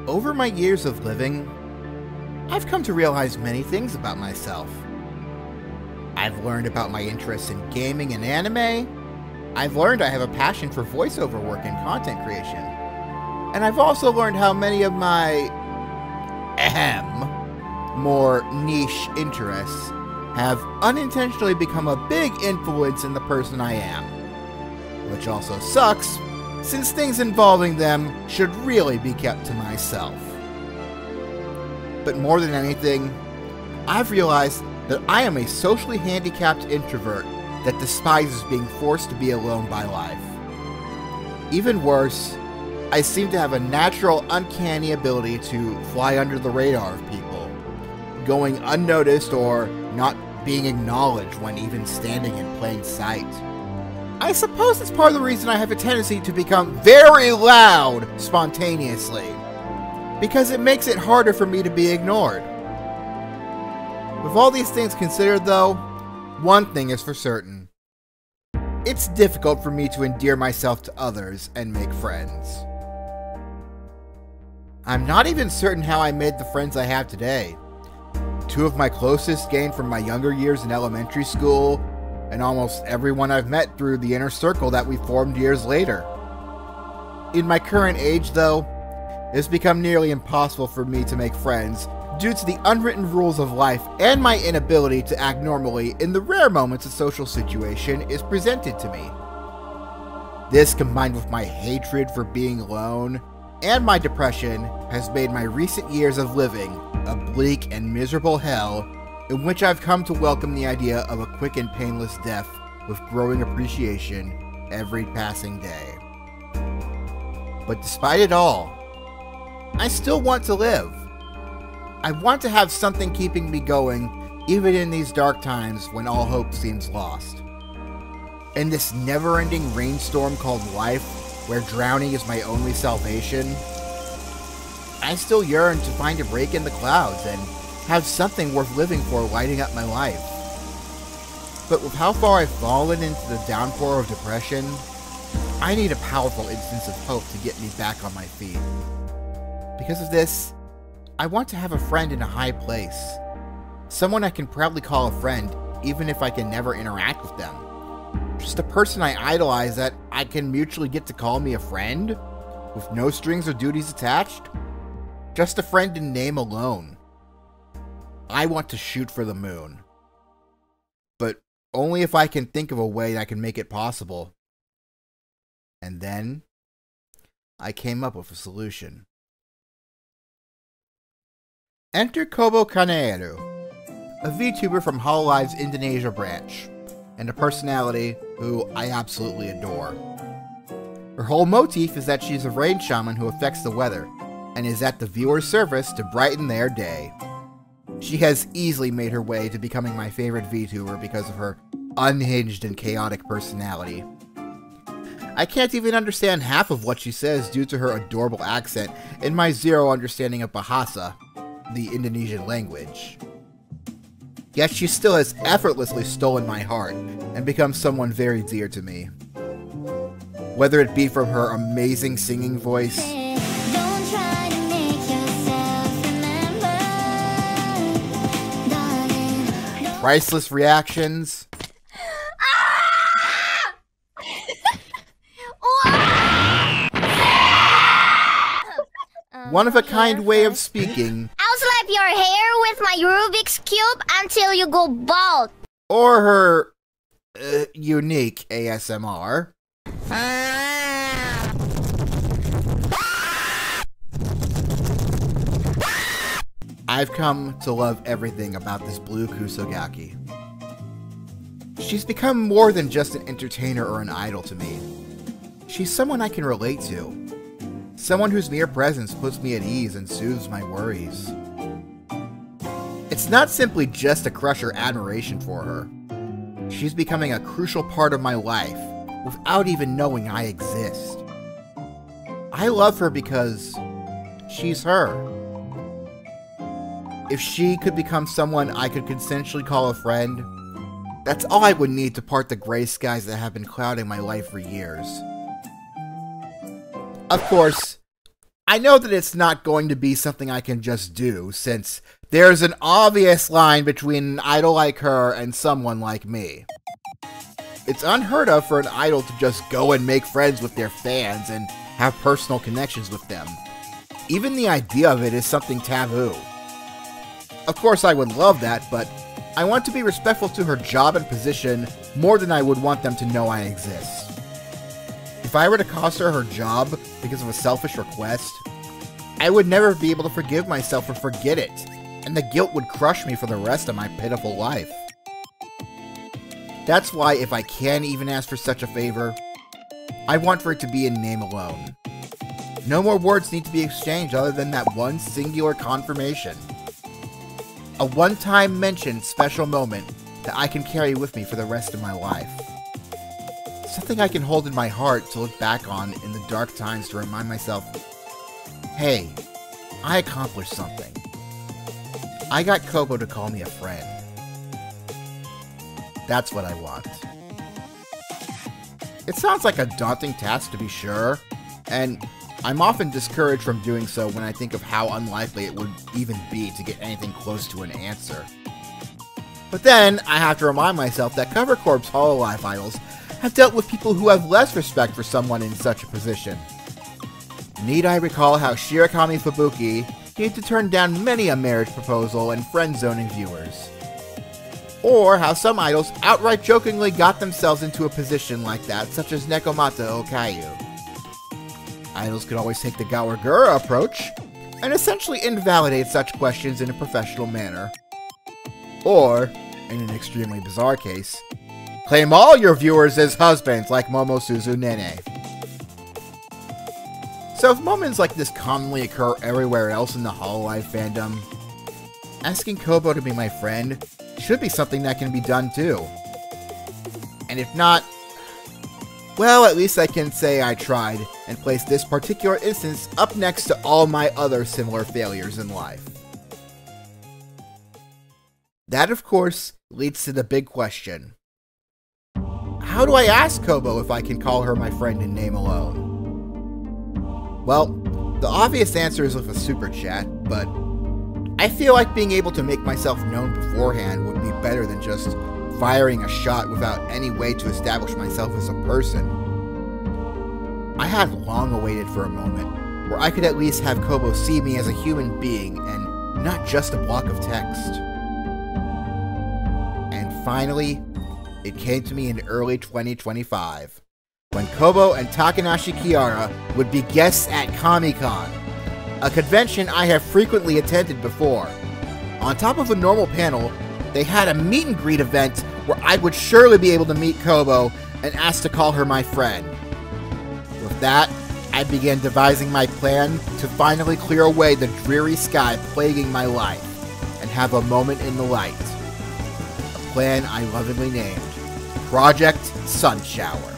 Over my years of living, I've come to realize many things about myself. I've learned about my interests in gaming and anime. I've learned I have a passion for voiceover work and content creation. And I've also learned how many of my more niche interests have unintentionally become a big influence in the person I am. Which also sucks, since things involving them should really be kept to myself. But more than anything, I've realized that I am a socially handicapped introvert that despises being forced to be alone by life. Even worse, I seem to have a natural, uncanny ability to fly under the radar of people, going unnoticed or not being acknowledged when even standing in plain sight. I suppose it's part of the reason I have a tendency to become very loud spontaneously, because it makes it harder for me to be ignored. With all these things considered though, one thing is for certain. It's difficult for me to endear myself to others and make friends. I'm not even certain how I made the friends I have today. Two of my closest gained from my younger years in elementary school, and almost everyone I've met through the inner circle that we formed years later. In my current age, though, it's become nearly impossible for me to make friends due to the unwritten rules of life and my inability to act normally in the rare moments a social situation is presented to me. This, combined with my hatred for being alone and my depression, has made my recent years of living a bleak and miserable hell in which I've come to welcome the idea of a quick and painless death with growing appreciation every passing day. But despite it all, I still want to live. I want to have something keeping me going, even in these dark times when all hope seems lost. In this never-ending rainstorm called life, where drowning is my only salvation, I still yearn to find a break in the clouds and have something worth living for lighting up my life. But with how far I've fallen into the downpour of depression, I need a powerful instance of hope to get me back on my feet. Because of this, I want to have a friend in a high place. Someone I can proudly call a friend, even if I can never interact with them. Just a person I idolize that I can mutually get to call me a friend, with no strings or duties attached. Just a friend in name alone. I want to shoot for the moon. But only if I can think of a way that I can make it possible. And then, I came up with a solution. Enter Kobo Kaneru, a VTuber from Hololive's Indonesia branch, and a personality who I absolutely adore. Her whole motif is that she's a rain shaman who affects the weather, and is at the viewer's service to brighten their day. She has easily made her way to becoming my favorite VTuber because of her unhinged and chaotic personality. I can't even understand half of what she says due to her adorable accent and my zero understanding of Bahasa, the Indonesian language. Yet she still has effortlessly stolen my heart and become someone very dear to me. Whether it be from her amazing singing voice, priceless reactions, one-of-a-kind way of speaking, I'll slap your hair with my Rubik's Cube until you go bald. or her unique ASMR. I've come to love everything about this blue Kusogaki. She's become more than just an entertainer or an idol to me. She's someone I can relate to. Someone whose mere presence puts me at ease and soothes my worries. It's not simply just a crush or admiration for her. She's becoming a crucial part of my life without even knowing I exist. I love her because she's her. If she could become someone I could consensually call a friend, that's all I would need to part the gray skies that have been clouding my life for years. Of course, I know that it's not going to be something I can just do, since there's an obvious line between an idol like her and someone like me. It's unheard of for an idol to just go and make friends with their fans and have personal connections with them. Even the idea of it is something taboo. Of course, I would love that, but I want to be respectful to her job and position more than I would want them to know I exist. If I were to cost her job because of a selfish request, I would never be able to forgive myself or forget it, and the guilt would crush me for the rest of my pitiful life. That's why if I can even ask for such a favor, I want for it to be in name alone. No more words need to be exchanged other than that one singular confirmation. A one-time mentioned special moment that I can carry with me for the rest of my life. Something I can hold in my heart to look back on in the dark times to remind myself, hey, I accomplished something. I got Kobo to call me a friend. That's what I want. It sounds like a daunting task to be sure, and I'm often discouraged from doing so when I think of how unlikely it would even be to get anything close to an answer. But then, I have to remind myself that Cover Corps' Hololive idols have dealt with people who have less respect for someone in such a position. Need I recall how Shirakami Fubuki had to turn down many a marriage proposal and friend-zoning viewers? Or how some idols outright jokingly got themselves into a position like that, such as Nekomata Okayu. Idols could always take the Gawagura approach, and essentially invalidate such questions in a professional manner. Or, in an extremely bizarre case, claim all your viewers as husbands like Momosuzu Nene. So if moments like this commonly occur everywhere else in the Hololive fandom, asking Kobo to be my friend should be something that can be done too. And if not, well, at least I can say I tried and place this particular instance up next to all my other similar failures in life. That, of course, leads to the big question. How do I ask Kobo if I can call her my friend in name alone? Well, the obvious answer is with a super chat, but I feel like being able to make myself known beforehand would be better than just firing a shot without any way to establish myself as a person. I had long awaited for a moment where I could at least have Kobo see me as a human being and not just a block of text. And finally, it came to me in early 2025, when Kobo and Takanashi Kiara would be guests at Comic-Con, a convention I have frequently attended before. On top of a normal panel, they had a meet and greet event where I would surely be able to meet Kobo and ask to call her my friend. With that, I began devising my plan to finally clear away the dreary sky plaguing my life and have a moment in the light. A plan I lovingly named Project Sunshower.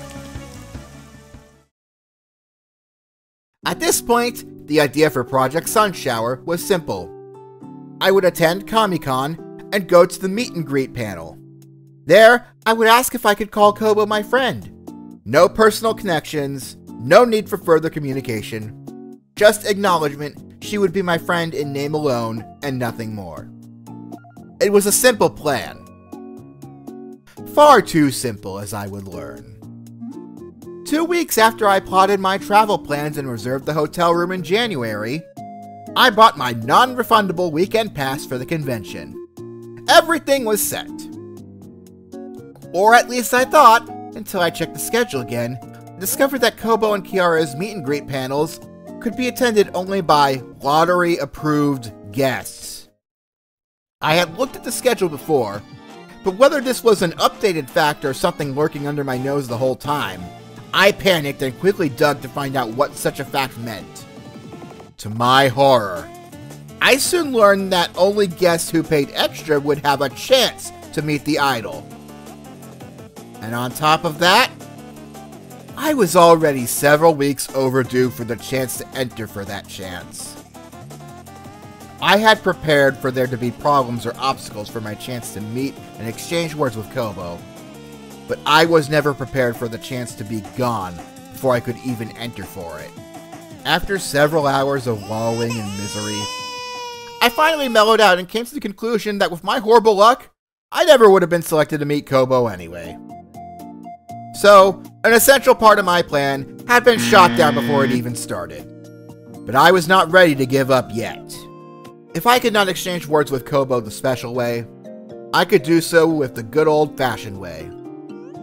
At this point, the idea for Project Sunshower was simple. I would attend Comic-Con and go to the meet and greet panel. There, I would ask if I could call Kobo my friend. No personal connections, no need for further communication, just acknowledgement she would be my friend in name alone and nothing more. It was a simple plan. Far too simple, as I would learn. 2 weeks after I plotted my travel plans and reserved the hotel room in January, I bought my non-refundable weekend pass for the convention. Everything was set. Or at least I thought, until I checked the schedule again, and discovered that Kobo and Kiara's meet and greet panels could be attended only by lottery-approved guests. I had looked at the schedule before, but whether this was an updated fact or something lurking under my nose the whole time, I panicked and quickly dug to find out what such a fact meant. To my horror, I soon learned that only guests who paid extra would have a chance to meet the idol. And on top of that, I was already several weeks overdue for the chance to enter for that chance. I had prepared for there to be problems or obstacles for my chance to meet and exchange words with Kobo, but I was never prepared for the chance to be gone before I could even enter for it. After several hours of wallowing in misery, I finally mellowed out and came to the conclusion that with my horrible luck, I never would have been selected to meet Kobo anyway. So, an essential part of my plan had been shot down before it even started. But I was not ready to give up yet. If I could not exchange words with Kobo the special way, I could do so with the good old-fashioned way.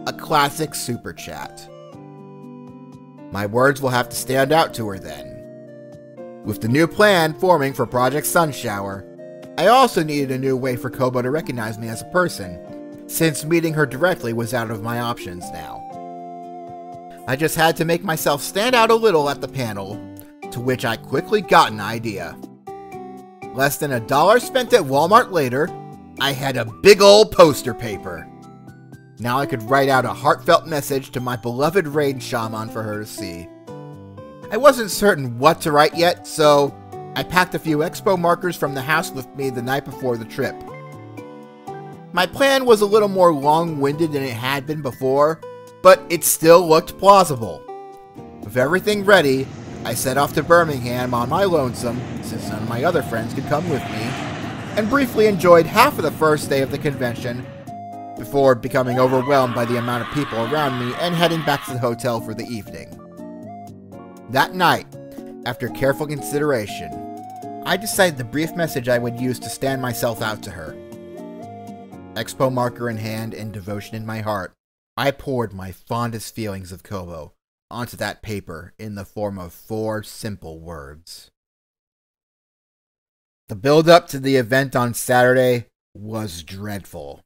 A classic super chat. My words will have to stand out to her then. With the new plan forming for Project Sunshower, I also needed a new way for Kobo to recognize me as a person, since meeting her directly was out of my options now. I just had to make myself stand out a little at the panel, to which I quickly got an idea. Less than $1 spent at Walmart later, I had a big old poster paper. Now I could write out a heartfelt message to my beloved rain shaman for her to see. I wasn't certain what to write yet, so I packed a few expo markers from the house with me the night before the trip. My plan was a little more long-winded than it had been before, but it still looked plausible. With everything ready, I set off to Birmingham on my lonesome, since none of my other friends could come with me, and briefly enjoyed half of the first day of the convention, before becoming overwhelmed by the amount of people around me and heading back to the hotel for the evening. That night, after careful consideration, I decided the brief message I would use to stand myself out to her. Expo marker in hand and devotion in my heart, I poured my fondest feelings of Kobo onto that paper in the form of 4 simple words. The build-up to the event on Saturday was dreadful.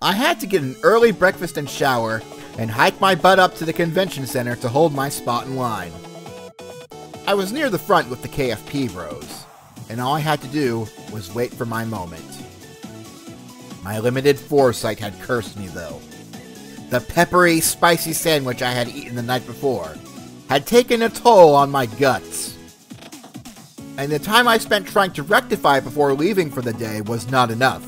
I had to get an early breakfast and shower, and hike my butt up to the convention center to hold my spot in line. I was near the front with the KFP bros, and all I had to do was wait for my moment. My limited foresight had cursed me, though. The peppery, spicy sandwich I had eaten the night before had taken a toll on my guts. And the time I spent trying to rectify before leaving for the day was not enough.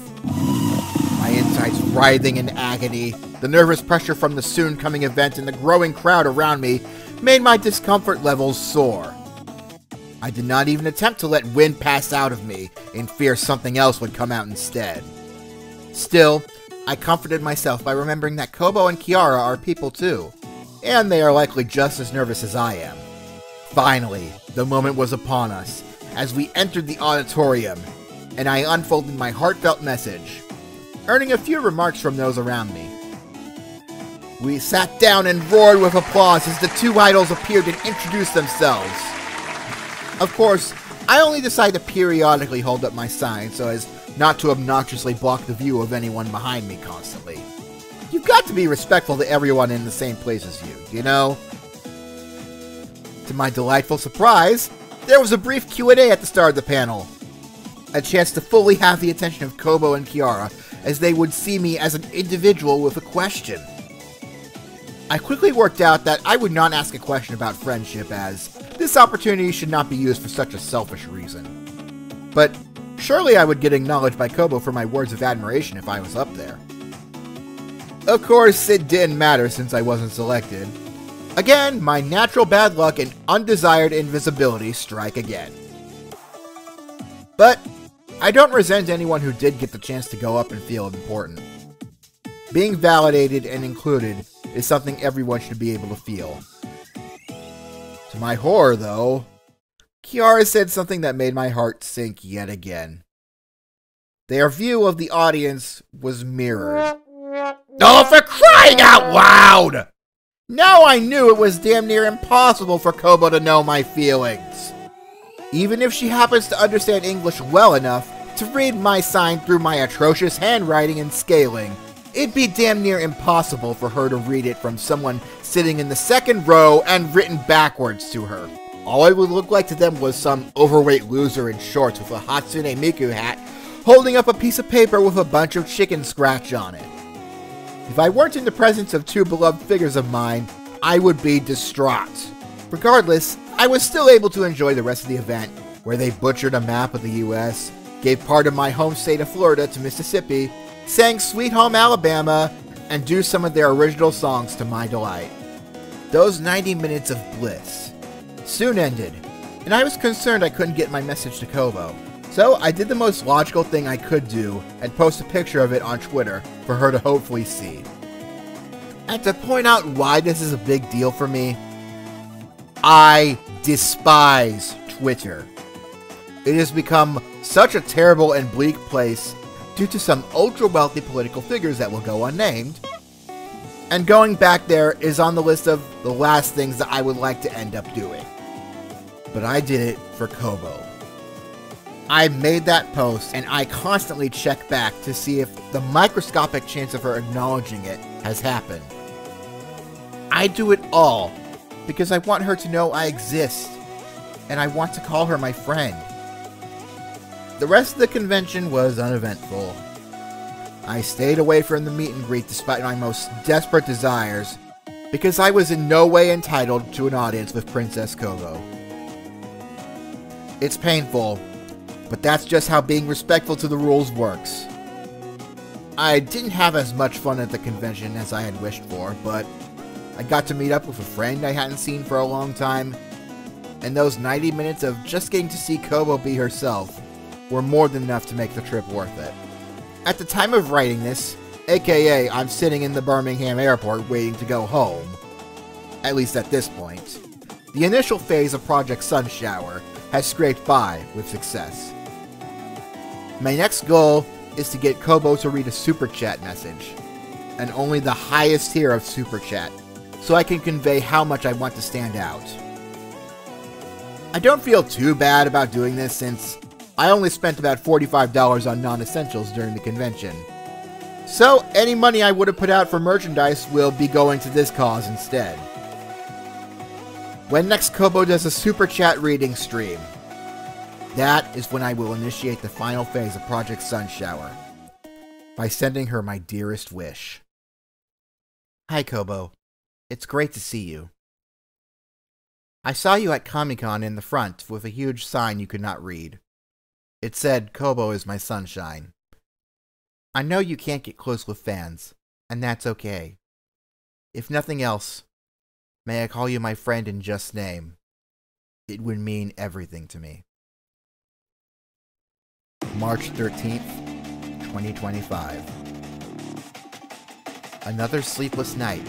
My insides writhing in agony, the nervous pressure from the soon-coming event and the growing crowd around me made my discomfort levels soar. I did not even attempt to let wind pass out of me in fear something else would come out instead. Still, I comforted myself by remembering that Kobo and Kiara are people too, and they are likely just as nervous as I am. Finally, the moment was upon us, as we entered the auditorium, and I unfolded my heartfelt message, earning a few remarks from those around me. We sat down and roared with applause as the 2 idols appeared and introduced themselves. Of course, I only decided to periodically hold up my sign so as not to obnoxiously block the view of anyone behind me constantly. You've got to be respectful to everyone in the same place as you know? To my delightful surprise, there was a brief Q&A at the start of the panel. A chance to fully have the attention of Kobo and Kiara, as they would see me as an individual with a question. I quickly worked out that I would not ask a question about friendship, as this opportunity should not be used for such a selfish reason. But surely I would get acknowledged by Kobo for my words of admiration if I was up there. Of course, it didn't matter since I wasn't selected. Again, my natural bad luck and undesired invisibility strike again. But I don't resent anyone who did get the chance to go up and feel important. Being validated and included is something everyone should be able to feel. To my horror, though, Kiara said something that made my heart sink yet again. Their view of the audience was mirrored. Oh, for crying out loud! Now I knew it was damn near impossible for Kobo to know my feelings. Even if she happens to understand English well enough to read my sign through my atrocious handwriting and scaling, it'd be damn near impossible for her to read it from someone sitting in the second row and written backwards to her. All it would look like to them was some overweight loser in shorts with a Hatsune Miku hat holding up a piece of paper with a bunch of chicken scratch on it. If I weren't in the presence of 2 beloved figures of mine, I would be distraught. Regardless, I was still able to enjoy the rest of the event, where they butchered a map of the US, gave part of my home state of Florida to Mississippi, sang Sweet Home Alabama, and do some of their original songs to my delight. Those 90 minutes of bliss soon ended, and I was concerned I couldn't get my message to Kobo. So I did the most logical thing I could do and post a picture of it on Twitter for her to hopefully see. And to point out why this is a big deal for me, I despise Twitter. It has become such a terrible and bleak place due to some ultra-wealthy political figures that will go unnamed. And going back there is on the list of the last things that I would like to end up doing. But I did it for Kobo. I made that post, and I constantly check back to see if the microscopic chance of her acknowledging it has happened. I do it all because I want her to know I exist, and I want to call her my friend. The rest of the convention was uneventful. I stayed away from the meet and greet despite my most desperate desires, because I was in no way entitled to an audience with Princess Kobo. It's painful, but that's just how being respectful to the rules works. I didn't have as much fun at the convention as I had wished for, but I got to meet up with a friend I hadn't seen for a long time, and those 90 minutes of just getting to see Kobo be herself were more than enough to make the trip worth it. At the time of writing this, aka I'm sitting in the Birmingham airport waiting to go home, at least at this point, the initial phase of Project Sunshower has scraped by with success. My next goal is to get Kobo to read a Super Chat message, and only the highest tier of Super Chat, so I can convey how much I want to stand out. I don't feel too bad about doing this since I only spent about $45 on non-essentials during the convention. So any money I would have put out for merchandise will be going to this cause instead. When next Kobo does a Super Chat reading stream, that is when I will initiate the final phase of Project Sunshower, by sending her my dearest wish. Hi Kobo, it's great to see you. I saw you at Comic-Con in the front with a huge sign you could not read. It said, Kobo is my sunshine. I know you can't get close with fans, and that's okay. If nothing else, may I call you my friend in just name? It would mean everything to me. March 13th, 2025. Another sleepless night,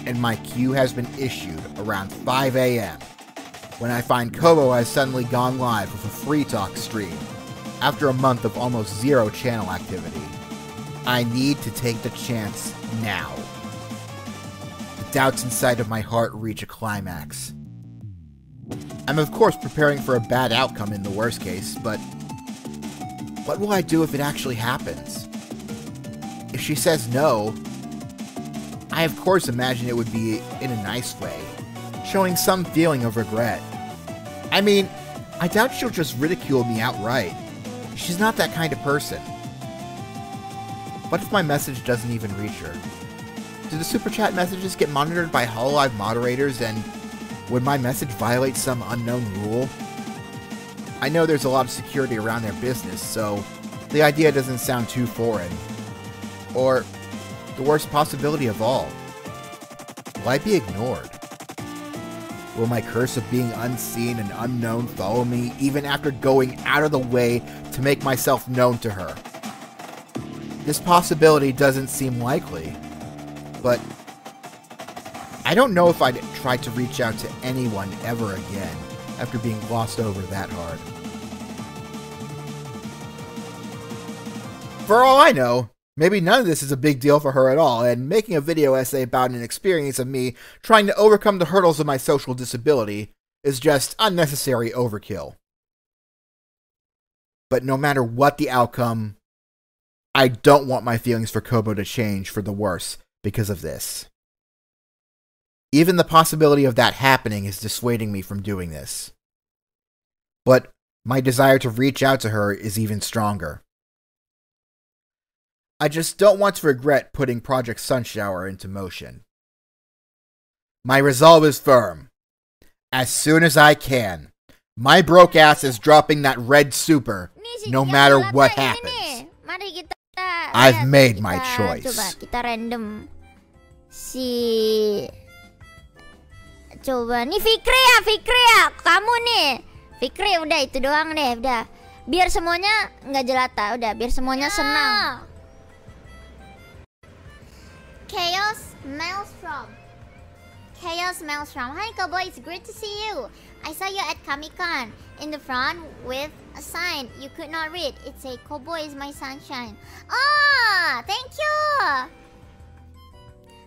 and my queue has been issued around 5 a.m. when I find Kobo has suddenly gone live with a free talk stream after a month of almost zero channel activity. I need to take the chance now. The doubts inside of my heart reach a climax. I'm of course preparing for a bad outcome in the worst case, but what will I do if it actually happens? If she says no, I of course imagine it would be in a nice way, showing some feeling of regret. I mean, I doubt she'll just ridicule me outright. She's not that kind of person. What if my message doesn't even reach her? Do the Super Chat messages get monitored by Hololive moderators, and would my message violate some unknown rule? I know there's a lot of security around their business, so the idea doesn't sound too foreign. Or the worst possibility of all, will I be ignored? Will my curse of being unseen and unknown follow me even after going out of the way to make myself known to her? This possibility doesn't seem likely, but I don't know if I'd try to reach out to anyone ever again after being glossed over that hard. For all I know, maybe none of this is a big deal for her at all, and making a video essay about an experience of me trying to overcome the hurdles of my social disability is just unnecessary overkill. But no matter what the outcome, I don't want my feelings for Kobo to change for the worse because of this. Even the possibility of that happening is dissuading me from doing this. But my desire to reach out to her is even stronger. I just don't want to regret putting Project Sunshower into motion. My resolve is firm. As soon as I can, my broke ass is dropping that red super, no matter what happens. I've made my choice. Coba kita random si Coba nih Fikri ya, kamu nih. Fikri udah itu doang deh, udah. Biar semuanya nggak jelata, udah biar semuanya senang. Chaos Maelstrom. Hi cowboy, it's great to see you. I saw you at Comic-Con. In the front with a sign you could not read. It said, "Cowboy is my sunshine." Ah, thank you.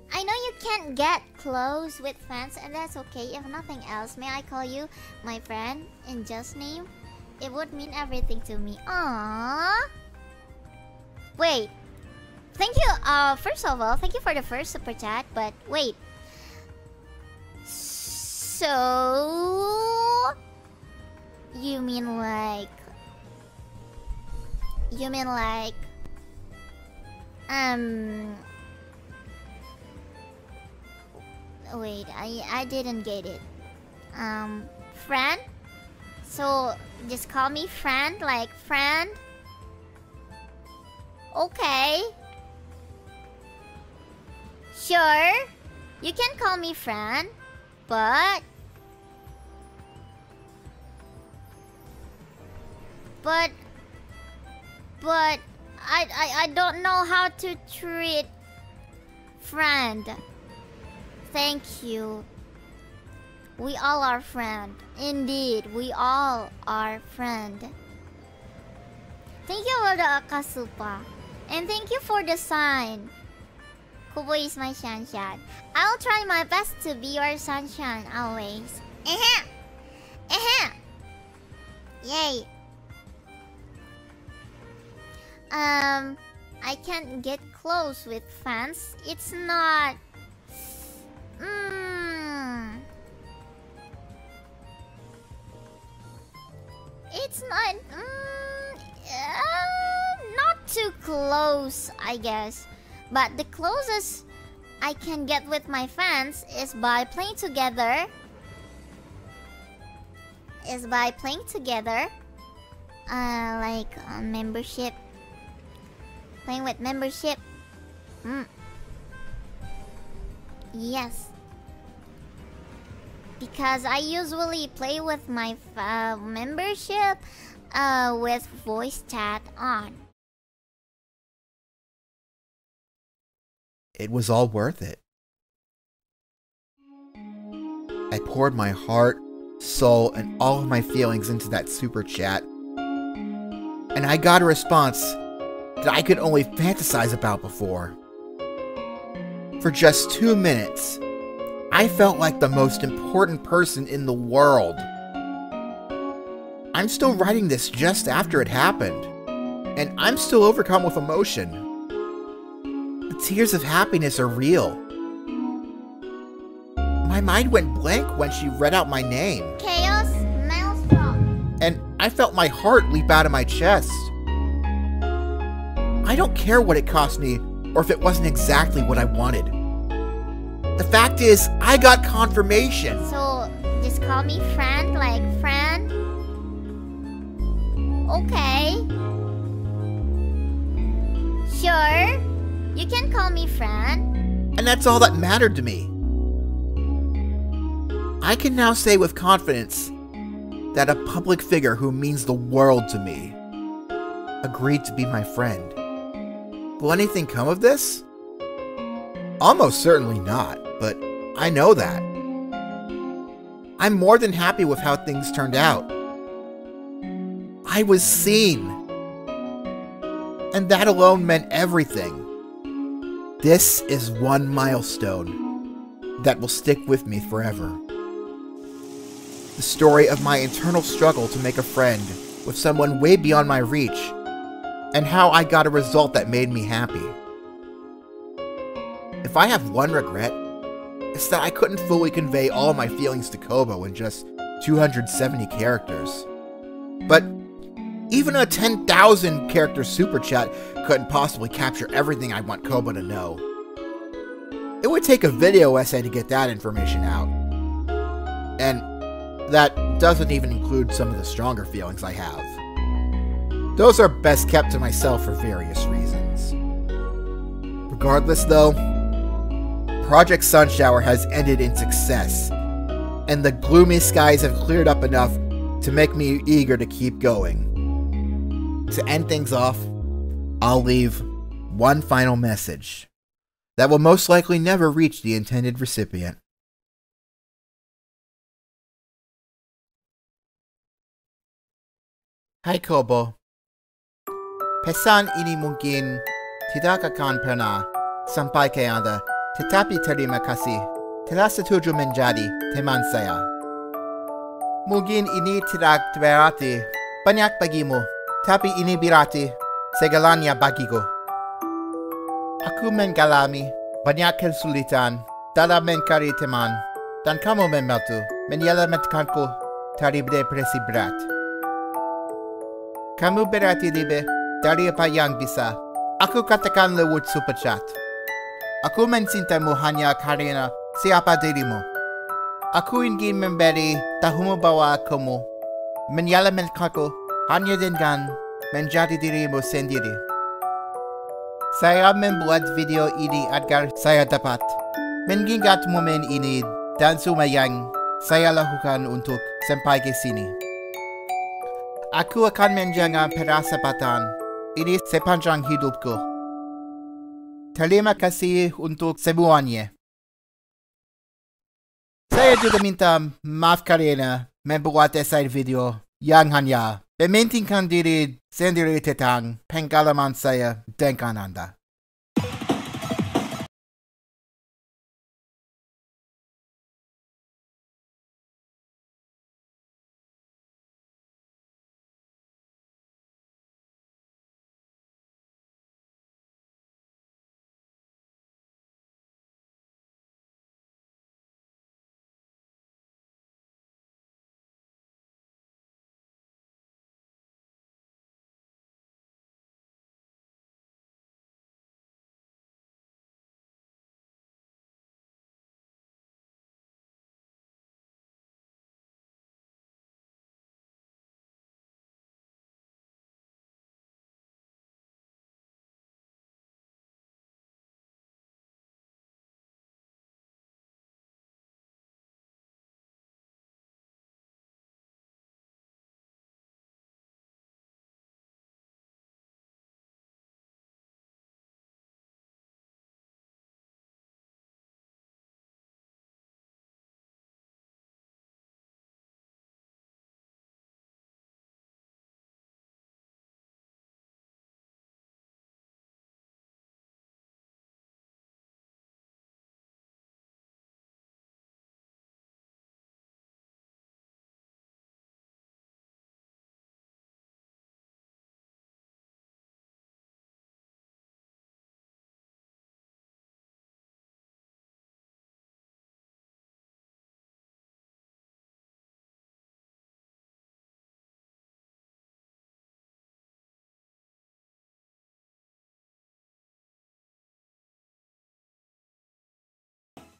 I know you can't get close with fans, and that's okay. If nothing else, may I call you my friend in just name? It would mean everything to me. Aww. Wait. Thank you. First of all, thank you for the first super chat. But wait. So you mean like wait, I didn't get it. Friend? So just call me friend, like friend? Okay. Sure. You can call me friend, but I don't know how to treat friend. Thank you. We all are friend. Indeed, we all are friend. Thank you for the akasupa. And thank you for the sign. Kubo is my sunshine. I'll try my best to be your sunshine always. Yay. I can't get close with fans. It's not... It's not... not too close, I guess. But the closest I can get with my fans is by playing together. Like membership. Playing with membership. Yes. Because I usually play with my membership with voice chat on. It was all worth it. I poured my heart, soul, and all of my feelings into that super chat. And I got a response that I could only fantasize about before. For just 2 minutes, I felt like the most important person in the world. I'm still writing this just after it happened, and I'm still overcome with emotion. The tears of happiness are real. My mind went blank when she read out my name. Chaos Maelstrom. And I felt my heart leap out of my chest. I don't care what it cost me or if it wasn't exactly what I wanted. The fact is, I got confirmation. So, just call me friend, like friend? Okay. Sure. You can call me friend. And that's all that mattered to me. I can now say with confidence that a public figure who means the world to me agreed to be my friend. Will anything come of this? Almost certainly not, but I know that. I'm more than happy with how things turned out. I was seen. And that alone meant everything. This is one milestone that will stick with me forever. The story of my internal struggle to make a friend with someone way beyond my reach, and how I got a result that made me happy. If I have one regret, it's that I couldn't fully convey all my feelings to Kobo in just 270 characters. But even a 10,000 character super chat couldn't possibly capture everything I want Kobo to know. It would take a video essay to get that information out. And that doesn't even include some of the stronger feelings I have. Those are best kept to myself for various reasons. Regardless though, Project Sunshower has ended in success, and the gloomy skies have cleared up enough to make me eager to keep going. To end things off, I'll leave one final message that will most likely never reach the intended recipient. Hai Kobo, pesan ini mungkin tidak akan pernah sampai ke Anda, tetapi terima kasih telah setuju menjadi teman saya. Mungkin ini tidak berarti banyak bagimu, tapi ini berarti segalanya bagiku. Aku mengalami banyak kesulitan dalam mencari teman, dan kamu membantu menyelamatkanku dari depresi berat. Kamu berarti lebih dari apa yang bisa aku katakan lewat super chat. Aku mencintamu hanya karena siapa dirimu. Aku ingin memberi tahumu bahwa kamu menyelamatkanku hanya dengan menjadi dirimu sendiri. Saya membuat video ini agar saya dapat mengingat momen ini dan semua yang saya lakukan untuk sampai ke sini. Aku akan menjaga perasaan ini sepanjang hidupku. Terima kasih untuk semuanya. Saya juga minta maaf karena membuat esai video yang hanya mementingkan diri sendiri tentang pengalaman saya dengan Anda.